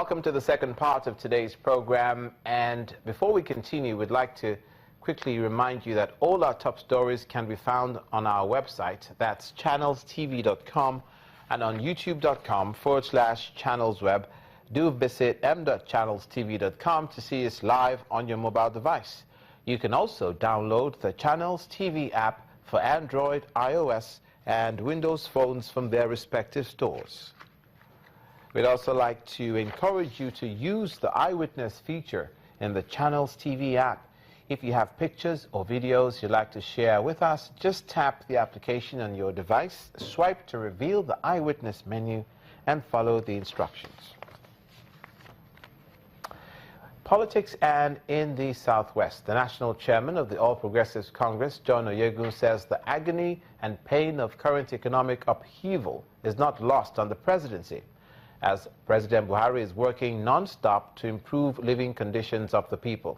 Welcome to the second part of today's program, and before we continue, we'd like to quickly remind you that all our top stories can be found on our website. That's channelstv.com and on youtube.com/channelsweb. Do visit m.channelstv.com to see us live on your mobile device. You can also download the Channels TV app for Android, iOS, and Windows phones from their respective stores. We'd also like to encourage you to use the eyewitness feature in the Channels TV app. If you have pictures or videos you'd like to share with us, just tap the application on your device, swipe to reveal the eyewitness menu, and follow the instructions. Politics and in the Southwest. The national chairman of the All Progressives Congress, John Oyegun, says the agony and pain of current economic upheaval is not lost on the presidency, as President Buhari is working non-stop to improve living conditions of the people.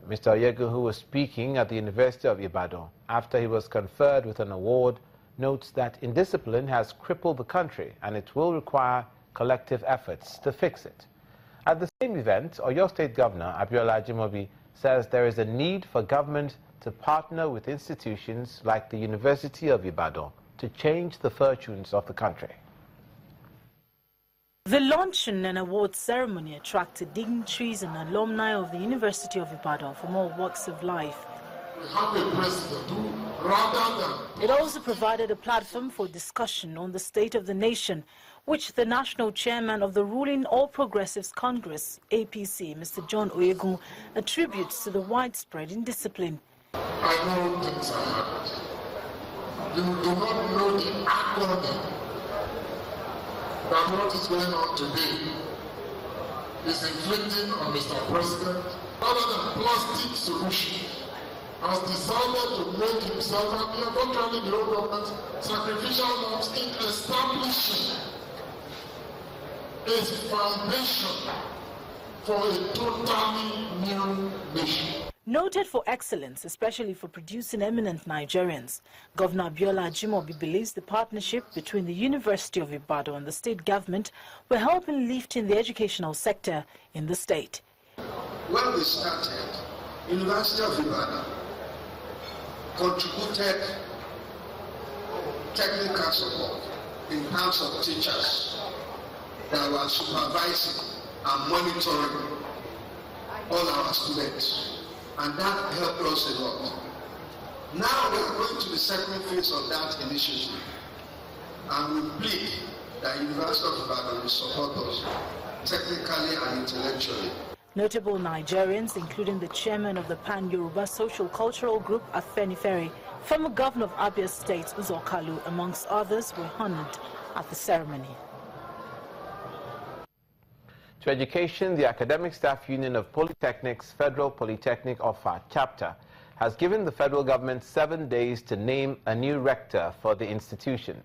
Mr. Oyegun, who was speaking at the University of Ibadan after he was conferred with an award, notes that indiscipline has crippled the country and it will require collective efforts to fix it. At the same event, Oyo State Governor Abiola Ajimobi says there is a need for government to partner with institutions like the University of Ibadan to change the fortunes of the country. The luncheon and awards ceremony attracted dignitaries and alumni of the University of Ibadan from all walks of life. We have a president who, rather than... It also provided a platform for discussion on the state of the nation, which the national chairman of the ruling All Progressives Congress, APC, Mr. John Oyegun, attributes to the widespread indiscipline. I know things are hard. You do not know the agony that what is going on today is inflicting on Mr. President. Rather than plastic solution, has decided to make himself, and we are not trying the whole government, sacrificial norms in establishing a foundation for a totally new nation. Noted for excellence, especially for producing eminent Nigerians, Governor Abiola Ajimobi believes the partnership between the University of Ibadan and the state government will help in lifting the educational sector in the state. When we started, University of Ibadan contributed technical support in terms of teachers that were supervising and monitoring all our students. And that helped us a lot. Now we are going to the second phase of that initiative, and we plead that University of Ibadan will support us technically and intellectually. Notable Nigerians, including the chairman of the Pan-Yoruba Social Cultural Group, Afenifere, former governor of Abia State, Uzo Kalu, amongst others, were honored at the ceremony. To education, the Academic Staff Union of Polytechnic's Federal Polytechnic Offa chapter has given the federal government 7 days to name a new rector for the institution.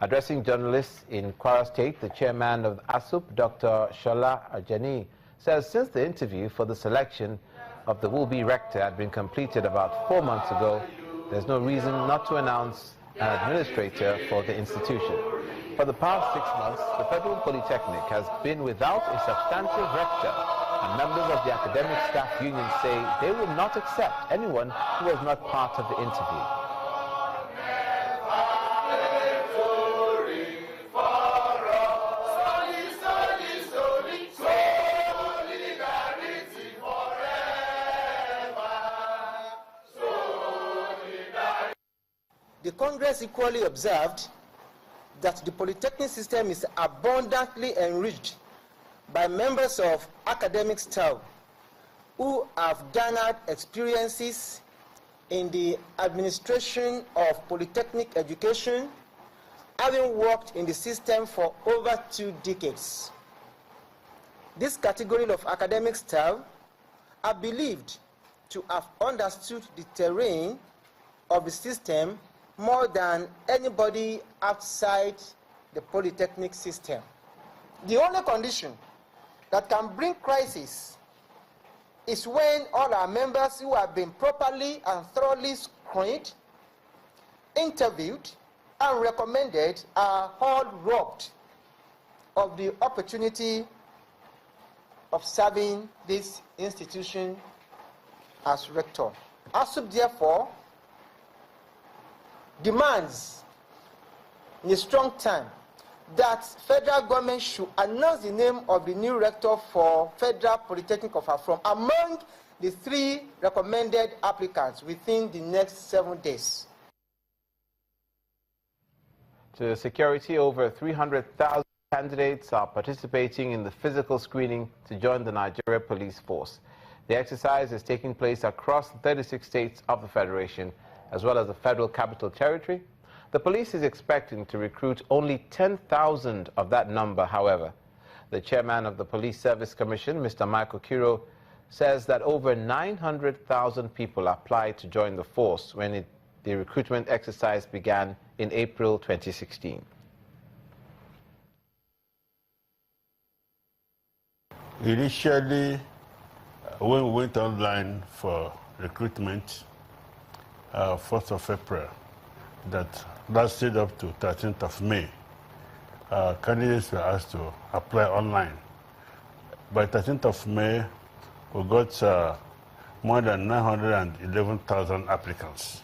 Addressing journalists in Kwara State, the chairman of ASUP, Dr. Shola Ajani, says since the interview for the selection of the will-be rector had been completed about 4 months ago, there's no reason not to announce an administrator for the institution. For the past 6 months, the Federal Polytechnic has been without a substantive rector, and members of the Academic Staff Union say they will not accept anyone who was not part of the interview. The Congress equally observed that the polytechnic system is abundantly enriched by members of academic staff who have garnered experiences in the administration of polytechnic education, having worked in the system for over 2 decades. This category of academic staff are believed to have understood the terrain of the system more than anybody outside the polytechnic system. The only condition that can bring crisis is when all our members who have been properly and thoroughly screened, interviewed, and recommended are all robbed of the opportunity of serving this institution as rector. ASUP, therefore, demands in a strong time that federal government should announce the name of the new rector for Federal Polytechnic of Offa from among the 3 recommended applicants within the next 7 days. To security, over 300,000 candidates are participating in the physical screening to join the Nigeria Police Force. The exercise is taking place across the 36 states of the Federation, as well as the Federal Capital Territory. The police is expecting to recruit only 10,000 of that number, however. The chairman of the Police Service Commission, Mr. Michael Kiro, says that over 900,000 people applied to join the force when the recruitment exercise began in April 2016. Initially, when we went online for recruitment, 1st of April, that lasted up to 13th of May, candidates were asked to apply online. By 13th of May, we got more than 911,000 applicants.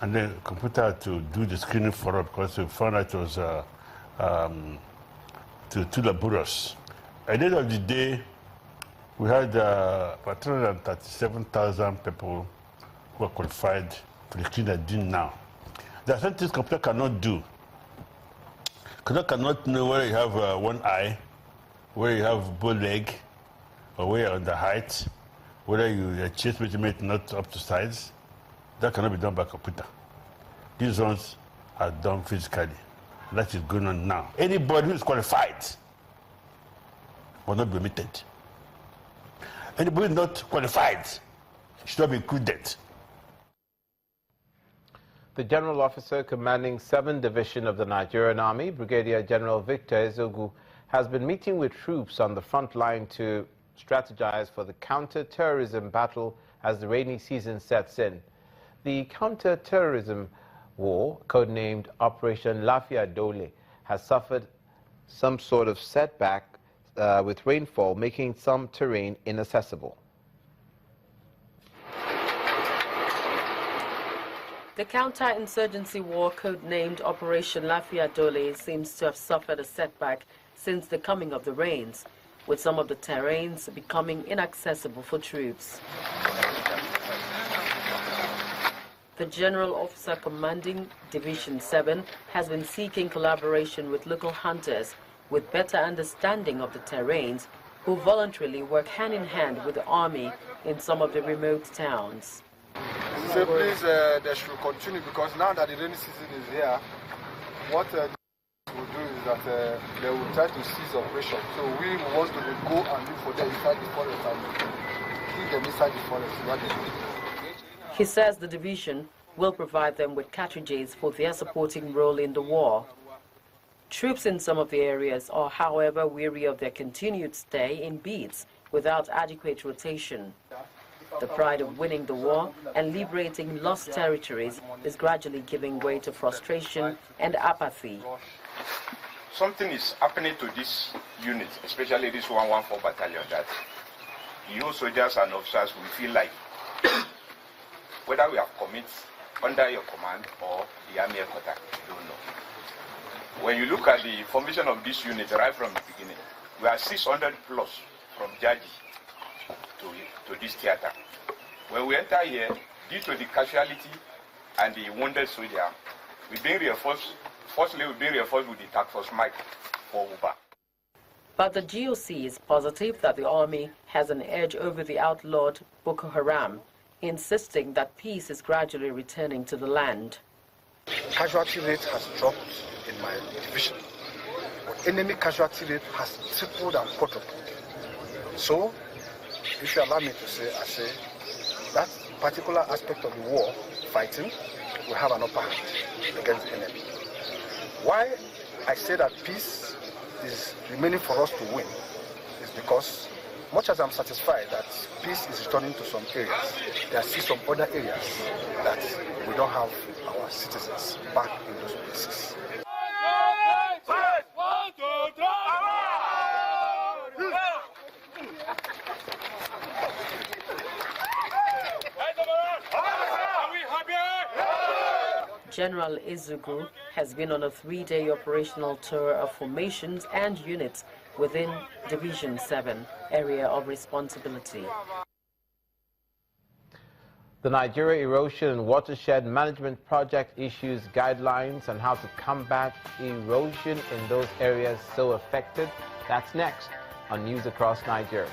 And the computer had to do the screening for us because we found out it was too laborious. At the end of the day, we had about 337,000 people who are qualified for the screen that did now. There are certain things computer cannot do. Computer cannot know whether you have one eye, whether you have bow leg, or where you're on the height, whether your chest measurement not up to size. That cannot be done by computer. These ones are done physically. That is going on now. Anybody who is qualified will not be omitted. Anybody not qualified should not be included. The General Officer commanding 7th Division of the Nigerian Army, Brigadier General Victor Ezogu, has been meeting with troops on the front line to strategize for the counter-terrorism battle as the rainy season sets in. The counter-terrorism war, codenamed Operation Lafia Dole, has suffered some sort of setback with rainfall, making some terrain inaccessible. The counter-insurgency war, codenamed Operation Lafia Dole, seems to have suffered a setback since the coming of the rains, with some of the terrains becoming inaccessible for troops. The General Officer commanding Division 7 has been seeking collaboration with local hunters with better understanding of the terrains, who voluntarily work hand-in-hand with the Army in some of the remote towns. So please, they should continue, because now that the rainy season is here, what they will do is that they will try to cease operation. So we want to go and look for them inside the forest and keep them inside the forest. What they do. He says the division will provide them with cartridges for their supporting role in the war. Troops in some of the areas are, however, weary of their continued stay in beats without adequate rotation. The pride of winning the war and liberating lost territories is gradually giving way to frustration and apathy. Something is happening to this unit, especially this 114 battalion, that you soldiers and officers will feel like whether we have commit under your command or the army headquarters, you don't know. When you look at the formation of this unit right from the beginning, we are 600 plus from Jaji to this theater. When we enter here, due to the casualty and the wounded soldier, we've been reinforced. Firstly, we've been reinforced with the task force Mike for Uber. But the GOC is positive that the army has an edge over the outlawed Boko Haram, insisting that peace is gradually returning to the land. Casualty rate has dropped in my division, but enemy casualty rate has tripled and quadrupled. So, if you allow me to say, I say that particular aspect of the war, fighting, will have an upper hand against the enemy. Why I say that peace is remaining for us to win is because, much as I'm satisfied that peace is returning to some areas, there are still some other areas that we don't have our citizens back in those places. General Izugu has been on a 3-day operational tour of formations and units within Division 7, area of responsibility. The Nigeria Erosion and Watershed Management Project issues guidelines on how to combat erosion in those areas so affected. That's next on News Across Nigeria.